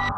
Hi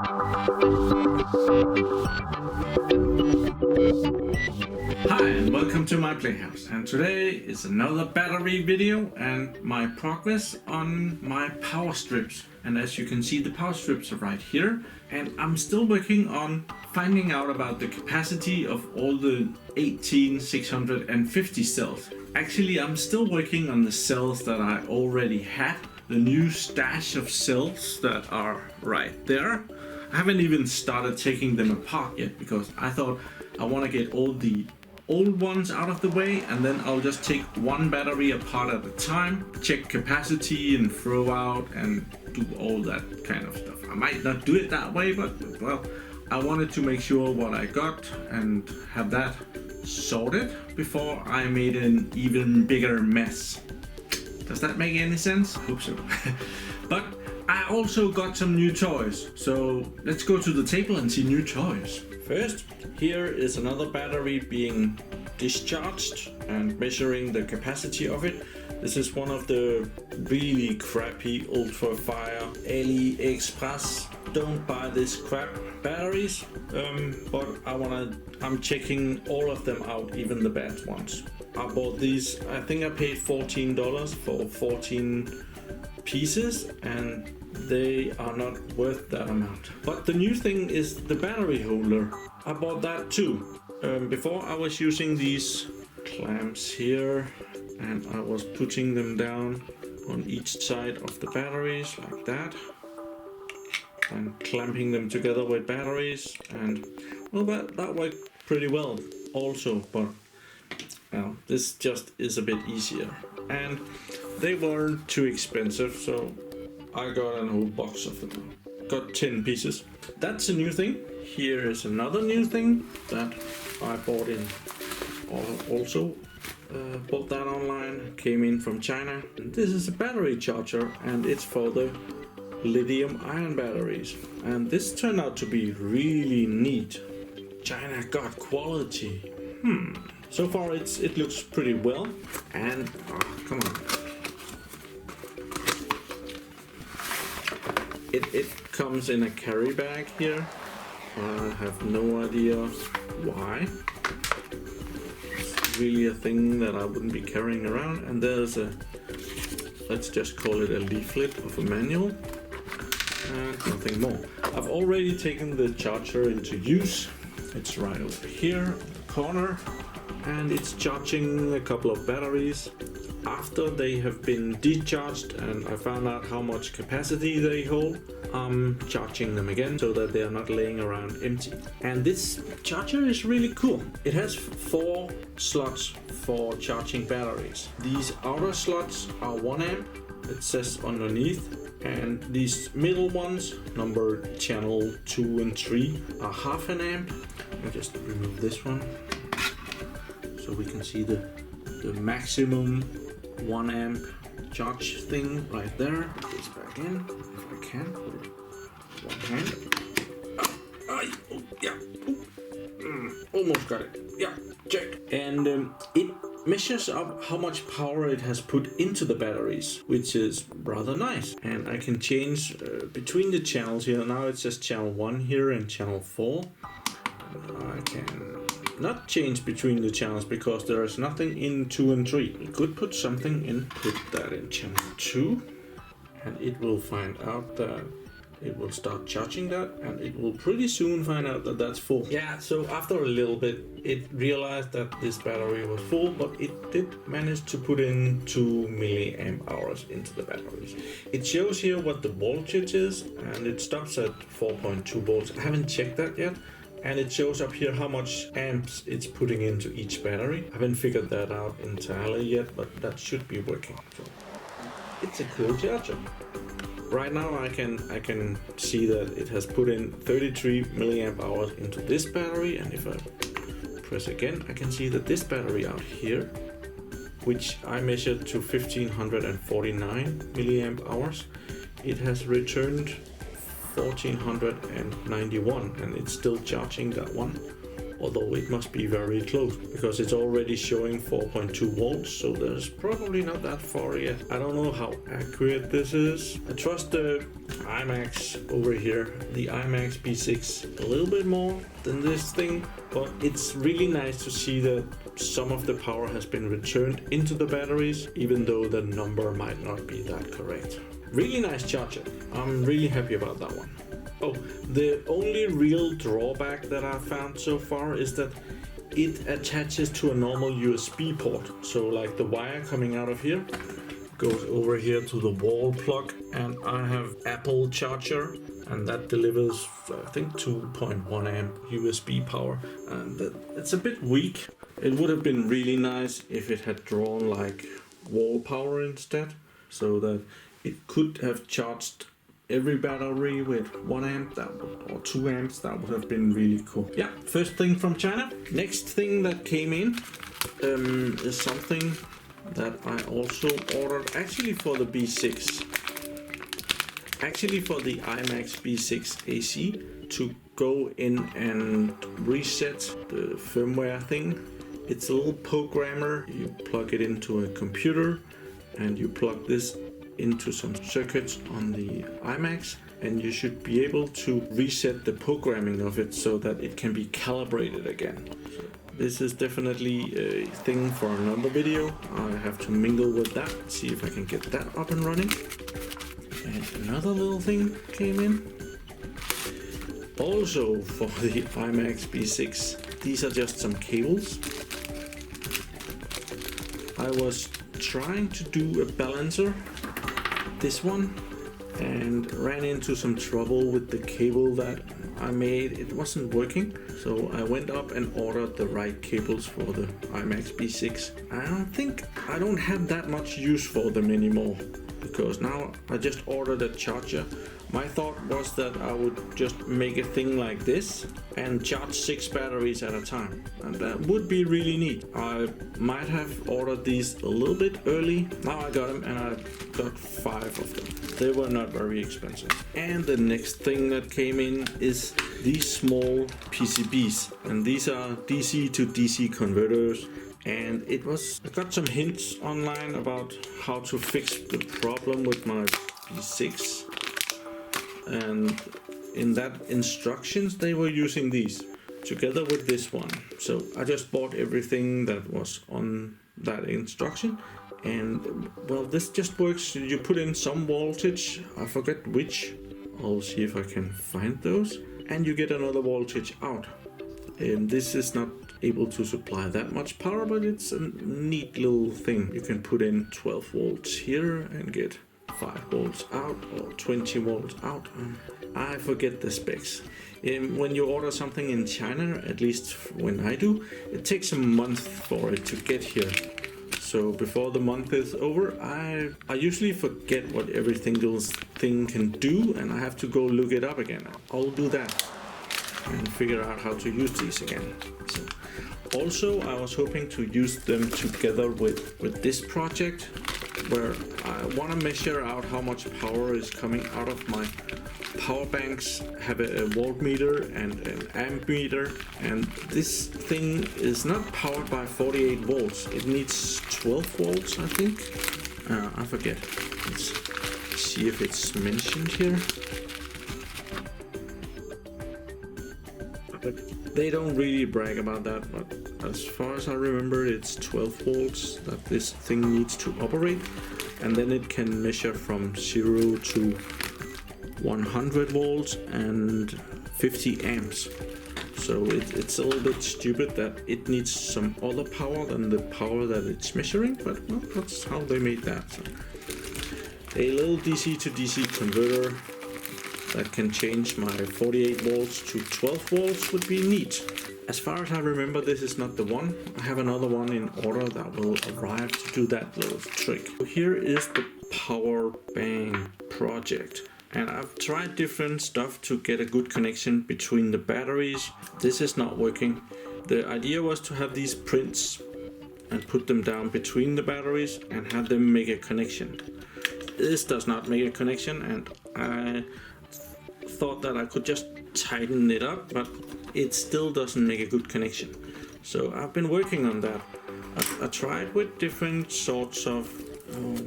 and welcome to my PlayHouse, and today is another battery video and my progress on my power strips. And as you can see, the power strips are right here, and I'm still working on finding out about the capacity of all the 18650 cells. Actually, I'm still working on the cells that I already had, the new stash of cells that are right there. I haven't even started taking them apart yet because I thought I want to get all the old ones out of the way, and then I'll just take one battery apart at a time, check capacity and throw out and do all that kind of stuff. I might not do it that way, but well, I wanted to make sure what I got and have that sorted before I made an even bigger mess. Does that make any sense? I hope so. But I also got some new toys, so let's go to the table and see new toys. First, here is another battery being discharged and measuring the capacity of it. This is one of the really crappy Ultra Fire AliExpress. Don't buy this crap batteries, but I'm checking all of them out, even the bad ones. I bought these, I think I paid $14 for 14 pieces, and they are not worth that amount. But the new thing is the battery holder. I bought that too. Before I was using these clamps here, and I was putting them down on each side of the batteries like that and clamping them together with batteries, and well, that worked pretty well also, but well, this just is a bit easier, and they weren't too expensive, so I got a whole box of them. Got 10 pieces. That's a new thing. Here is another new thing that I bought in. Also bought that online. Came in from China. And this is a battery charger, and it's for the lithium-ion batteries. And this turned out to be really neat. China got quality. So far it looks pretty well. And come on. It comes in a carry bag here. I have no idea why. It's really a thing that I wouldn't be carrying around. And there's a, let's just call it a leaflet of a manual. And nothing more. I've already taken the charger into use. It's right over here in the corner. And it's charging a couple of batteries. After they have been discharged and I found out how much capacity they hold, I'm charging them again so that they are not laying around empty. And this charger is really cool. It has 4 slots for charging batteries. These outer slots are 1 amp, it says underneath, and these middle ones, number channel 2 and 3, are half an amp. I'll just remove this one so we can see the maximum 1 amp charge thing right there. Put this back in if I can. Put it one hand. Yeah. Almost got it. Yeah, check. And it measures up how much power it has put into the batteries, which is rather nice. And I can change between the channels here. Now it says channel 1 here and channel 4. I can not change between the channels because there is nothing in 2 and 3. You could put something in, put that in channel 2, and it will find out that it will start charging that, and it will pretty soon find out that that's full. Yeah, so after a little bit, it realized that this battery was full, but it did manage to put in 2 milliamp hours into the batteries. It shows here what the voltage is, and it stops at 4.2 volts. I haven't checked that yet. And it shows up here how much amps it's putting into each battery. I haven't figured that out entirely yet, but that should be working. So it's a cool charger. Right now I can see that it has put in 33 milliamp hours into this battery, and if I press again, I can see that this battery out here, which I measured to 1549 milliamp hours, it has returned 1491, and it's still charging that one although it must be very close because it's already showing 4.2 volts, so there's probably not that far yet. I don't know how accurate this is. I trust the IMAX over here, the IMAX B6, a little bit more than this thing, but it's really nice to see that some of the power has been returned into the batteries, even though the number might not be that correct. Really nice charger. I'm really happy about that one. Oh, the only real drawback that I've found so far is that it attaches to a normal USB port. So like the wire coming out of here goes over here to the wall plug, and I have Apple charger, and that delivers I think 2.1 amp USB power, and it's a bit weak. It would have been really nice if it had drawn like wall power instead, so that it could have charged every battery with 1 amp or 2 amps. That would have been really cool. Yeah, first thing from China. Next thing that came in is something that I also ordered actually for the B6. Actually for the IMAX B6 AC, to go in and reset the firmware thing. It's a little programmer. You plug it into a computer and you plug this into some circuits on the IMAX, and you should be able to reset the programming of it so that it can be calibrated again. This is definitely a thing for another video. I have to mingle with that, see if I can get that up and running. And another little thing came in. Also for the IMAX B6, these are just some cables. I was trying to do a balancer, this one, and ran into some trouble with the cable that I made. It wasn't working, so I went up and ordered the right cables for the IMAX B6. I don't have that much use for them anymore, because now I just ordered a charger. My thought was that I would just make a thing like this and charge 6 batteries at a time, and that would be really neat. I might have ordered these a little bit early. Now I got them, and I got 5 of them. They were not very expensive. And the next thing that came in is these small PCBs, and these are DC to DC converters. And I got some hints online about how to fix the problem with my B6. And in that instructions, they were using these together with this one. So I just bought everything that was on that instruction. And well, this just works. You put in some voltage, I forget which. I'll see if I can find those. And you get another voltage out. And this is not able to supply that much power, but it's a neat little thing. You can put in 12 volts here and get 5 volts out or 20 volts out. I forget the specs. When you order something in China, at least when I do, it takes a month for it to get here. So before the month is over, I usually forget what every single thing can do, and I have to go look it up again. I'll do that and figure out how to use these again. So, also, I was hoping to use them together with this project, where I want to measure out how much power is coming out of my power banks. Have a voltmeter and an amp meter, and this thing is not powered by 48 volts. It needs 12 volts, I think. I forget. Let's see if it's mentioned here. They don't really brag about that, but as far as I remember, it's 12 volts that this thing needs to operate, and then it can measure from 0 to 100 volts and 50 amps. So it's a little bit stupid that it needs some other power than the power that it's measuring, but well, that's how they made that. So, a little DC to DC converter that can change my 48 volts to 12 volts would be neat. As far as I remember, this is not the one. I have another one in order that will arrive to do that little trick. Here is the power bank project. And I've tried different stuff to get a good connection between the batteries. This is not working. The idea was to have these prints and put them down between the batteries and have them make a connection. This does not make a connection, and I thought that I could just tighten it up, but it still doesn't make a good connection. So I've been working on that. I tried with different sorts of,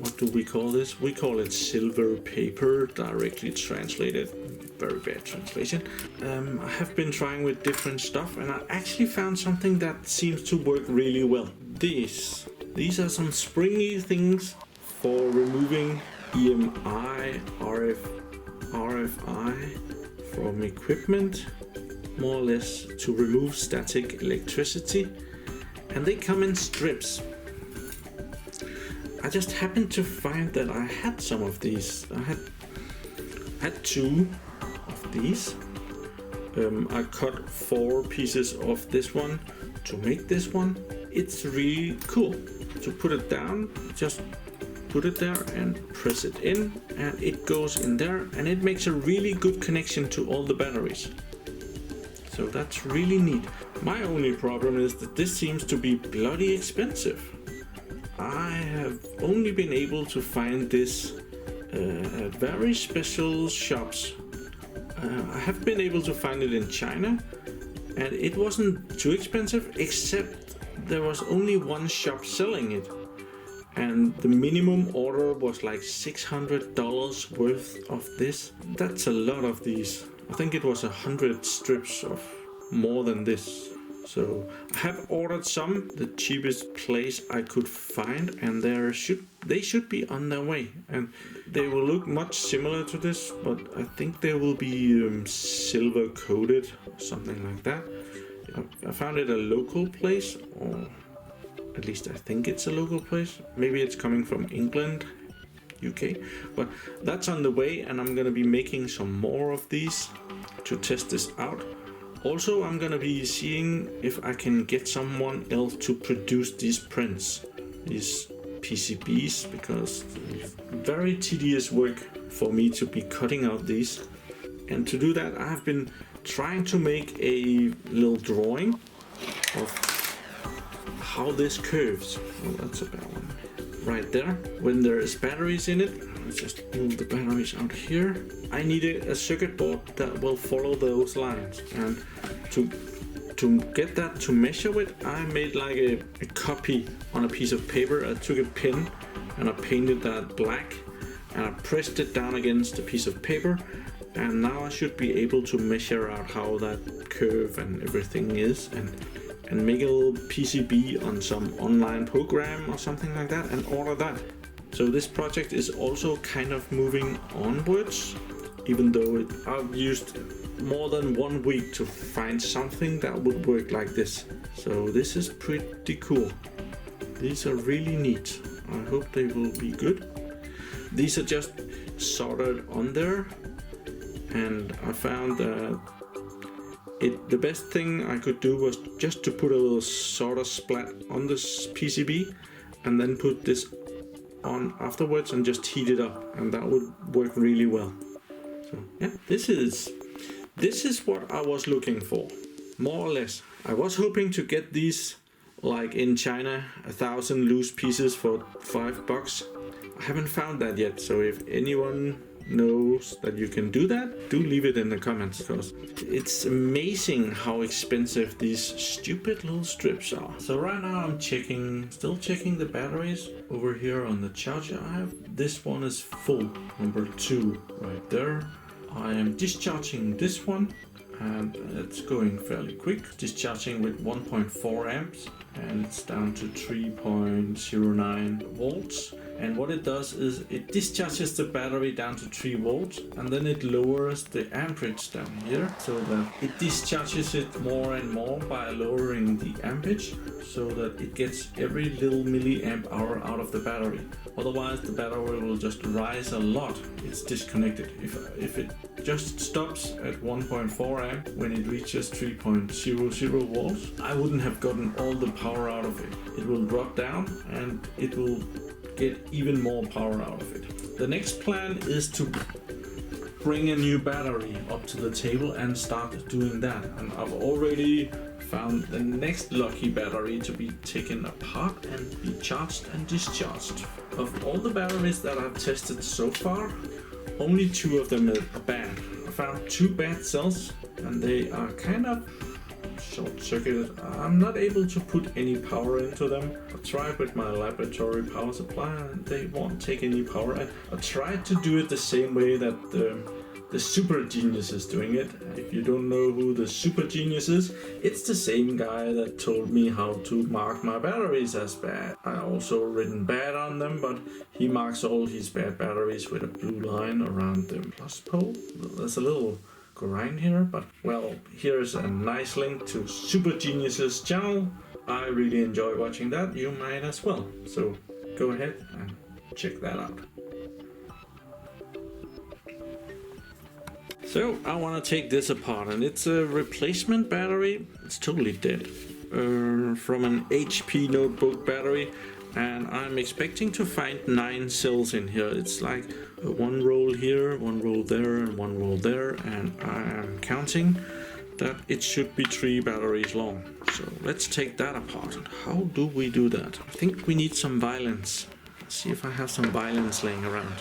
what do we call this? We call it silver paper, directly translated. Very bad translation. I have been trying with different stuff, and I actually found something that seems to work really well. These are some springy things for removing EMI, RFI from equipment, more or less to remove static electricity, and they come in strips. I just happened to find that I had some of these. I had 2 of these. I cut 4 pieces of this one to make this one. It's really cool to put it down. Just put it there and press it in, and it goes in there, and it makes a really good connection to all the batteries. So that's really neat. My only problem is that this seems to be bloody expensive. I have only been able to find this at very special shops. I have been able to find it in China, and it wasn't too expensive, except there was only one shop selling it, and the minimum order was like $600 worth of this. That's a lot of these. I think it was 100 strips of more than this. So I have ordered some, the cheapest place I could find, and they should be on their way, and they will look much similar to this, but I think they will be silver coated or something like that. I found it a local place, or at least I think it's a local place. Maybe it's coming from England, UK, but that's on the way, and I'm gonna be making some more of these to test this out. Also, I'm gonna be seeing if I can get someone else to produce these prints, these PCBs, because it's very tedious work for me to be cutting out these. And to do that, I have been trying to make a little drawing of how this curves. Oh, that's a bad one. Right there, when there is batteries in it, let's just move the batteries out here. I needed a circuit board that will follow those lines, and to get that to measure with, I made like a copy on a piece of paper. I took a pen and I painted that black, and I pressed it down against a piece of paper, and now I should be able to measure out how that curve and everything is, and make a little PCB on some online program or something like that and order that. So this project is also kind of moving onwards, even though I've used more than 1 week to find something that would work like this. So this is pretty cool. These are really neat. I hope they will be good. These are just soldered on there, and I found that the best thing I could do was just to put a little solder splat on this PCB and then put this on afterwards and just heat it up, and that would work really well. So yeah, this is what I was looking for, more or less. I was hoping to get these like in China, 1,000 loose pieces for $5. I haven't found that yet, so if anyone knows that you can do that, do leave it in the comments, because it's amazing how expensive these stupid little strips are. So right now I'm still checking the batteries over here on the charger I have. This one is full, number 2 right there. I am discharging this one, and it's going fairly quick, discharging with 1.4 amps, and it's down to 3.09 volts. And what it does is it discharges the battery down to 3 volts, and then it lowers the amperage down here, so that it discharges it more and more by lowering the amperage, so that it gets every little milliamp hour out of the battery. Otherwise the battery will just rise a lot. It's disconnected. If it just stops at 1.4 amp when it reaches 3.00 volts, I wouldn't have gotten all the power out of it. It will drop down and it will get even more power out of it. The next plan is to bring a new battery up to the table and start doing that. And I've already found the next lucky battery to be taken apart and be charged and discharged. Of all the batteries that I've tested so far, only 2 of them are bad. I found 2 bad cells, and they are kind of short-circuited. I'm not able to put any power into them. I tried with my laboratory power supply and they won't take any power. I tried to do it the same way that the super genius is doing it. If you don't know who the super genius is, it's the same guy that told me how to mark my batteries as bad. I also written bad on them, but he marks all his bad batteries with a blue line around the plus pole. There's a little grind here, but well, here's a nice link to Super Genius's channel. I really enjoy watching that. You might as well. So go ahead and check that out. So I want to take this apart, and it's a replacement battery. It's totally dead from an HP notebook battery, and I'm expecting to find 9 cells in here. It's like 1 roll here, 1 roll there, and 1 roll there, and I'm counting that it should be 3 batteries long. So let's take that apart. How do we do that? I think we need some violence. Let's see if I have some violence laying around.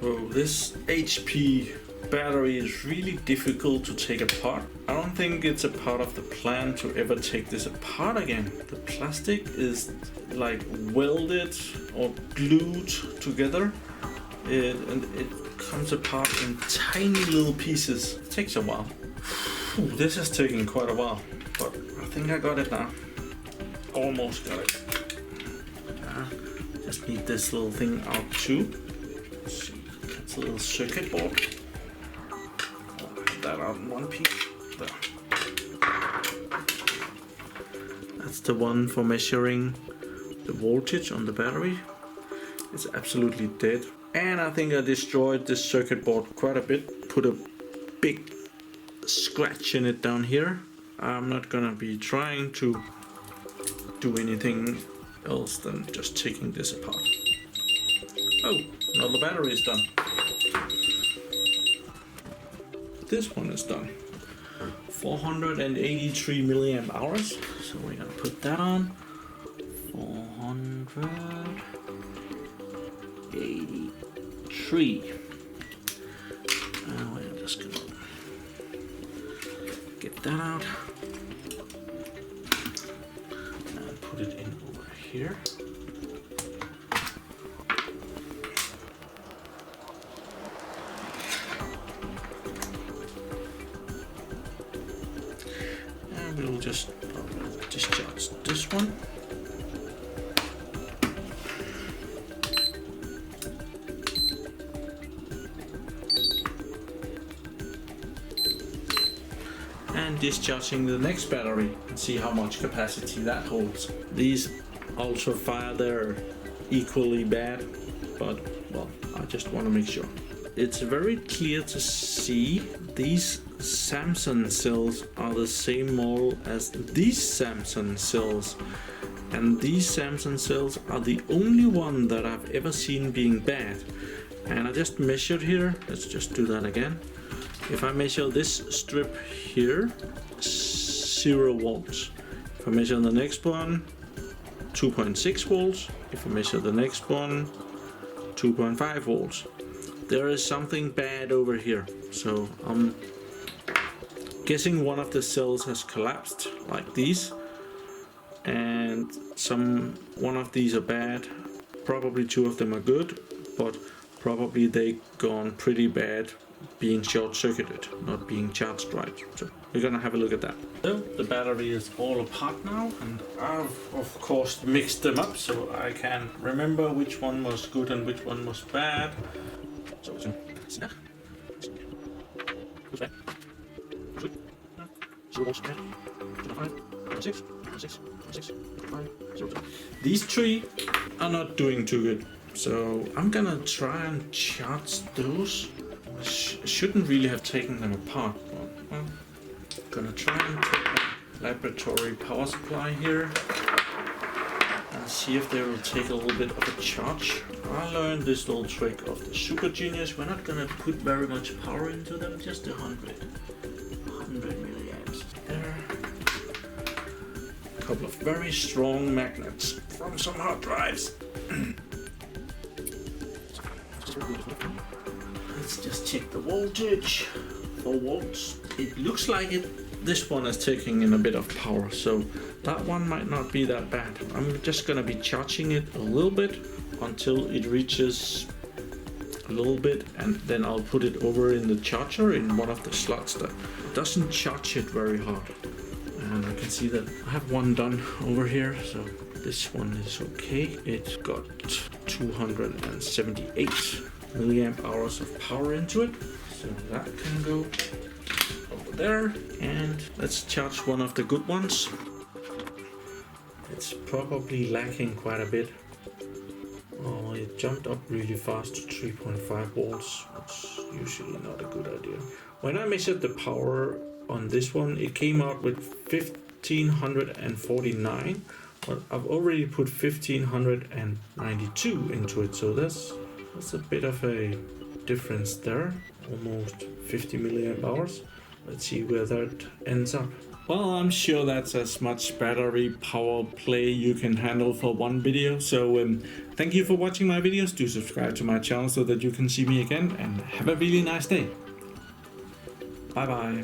Oh, this HP battery is really difficult to take apart. I don't think it's a part of the plan to ever take this apart again. The plastic is like welded or glued together, and it comes apart in tiny little pieces. It takes a while. This has taken quite a while, but I think I got it now. Almost got it. Just need this little thing out too. It's a little circuit board. I'll put that out in one piece. There. That's the one for measuring the voltage on the battery. It's absolutely dead. And I think I destroyed this circuit board quite a bit. Put a big scratch in it down here. I'm not gonna be trying to do anything else than just taking this apart. Oh, another battery is done. This one is done. 483 milliamp hours. So we're gonna put that on. 483. We're just gonna get that out and put it in over here. We'll just discharge this one. And discharging the next battery and see how much capacity that holds. These ultra fire, they're equally bad, but well, I just want to make sure. It's very clear to see these Samsung cells are the same model as these Samsung cells, and these Samsung cells are the only one that I've ever seen being bad. And I just measured here. Let's just do that again. If I measure this strip here, 0 volts. If I measure the next one, 2.6 volts. If I measure the next one, 2.5 volts. There is something bad over here. So I'm guessing one of the cells has collapsed like these, and one of these are bad. Probably 2 of them are good, but probably they gone pretty bad being short-circuited, not being charged right. So we're gonna have a look at that. So the battery is all apart now, and I've of course mixed them up so I can remember which one was good and which one was bad. So we can see that. Who's bad? Who's good? 0 volts bad. 2.5, 6, 6, 6, 5, 0. These 3 are not doing too good. So I'm gonna try and charge those. Shouldn't really have taken them apart. Well, gonna try and take my laboratory power supply here. Let's see if they will take a little bit of a charge. I learned this little trick of the Super Genius. We're not gonna put very much power into them, just 100 milliamps. There. A couple of very strong magnets from some hard drives. Let's just check the voltage. 4 volts. It looks like it. This one is taking in a bit of power, so that one might not be that bad. I'm just gonna be charging it a little bit until it reaches a little bit, and then I'll put it over in the charger in one of the slots that doesn't charge it very hard. And I can see that I have one done over here, so this one is okay. It's got 278 milliamp hours of power into it, so that can go over there. And let's charge one of the good ones. It's probably lacking quite a bit. Oh, it jumped up really fast to 3.5 volts. That's usually not a good idea. When I measured the power on this one, it came out with 1549, but I've already put 1592 into it, so that's a bit of a difference there, almost 50 milliamp hours. Let's see where that ends up. Well, I'm sure that's as much battery power play you can handle for one video. So thank you for watching my videos. Do subscribe to my channel so that you can see me again, and have a really nice day. Bye bye.